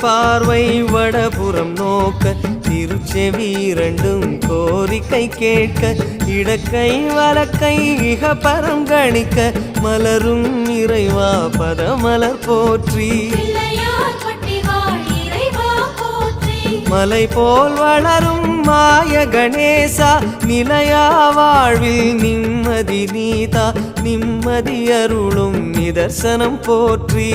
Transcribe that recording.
பார்வை வடபுறம் நோக்க திருச்செவி இரண்டும் கோரிக்கை கேட்க இடக்கை வலக்கை இக பரம் கணிக்க மலரும் இறைவா பதமலர் போற்றி மலை போல் வளரும் மாய கணேசா நிலையா வாழ்வில் நிம்மதி நீதா நிம்மதி அருளும் நிதர்சனம் போற்றி